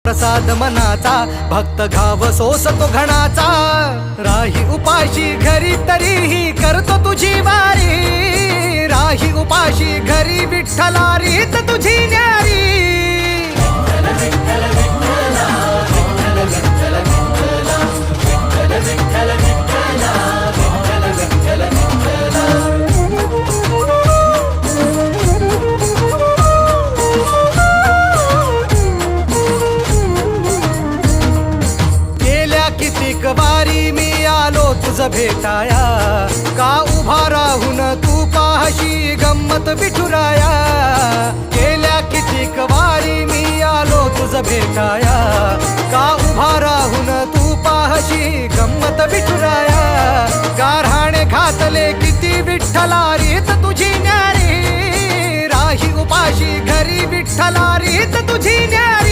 प्रसाद मनाचा भक्त घाव सोसतो घणाचा राही उपाशी घरी तरीही करतो तुझी वारी राही उपाशी घरी विठ्ठला रीत तुझी न्यारी कितीक वारी मी आलो तुझ भेटाया का उभा राहून तू पाहशी गंमत विठुराया गेल्या कितीक वारी मी आलो तुझ भेटाया का उभा राहून तू पाहशी गंमत विठुराया गारहाणे घातले किती विठ्ठला रीत तुझी न्यारी राही उपाशी घरी विठ्ठला रीत तुझी न्यारी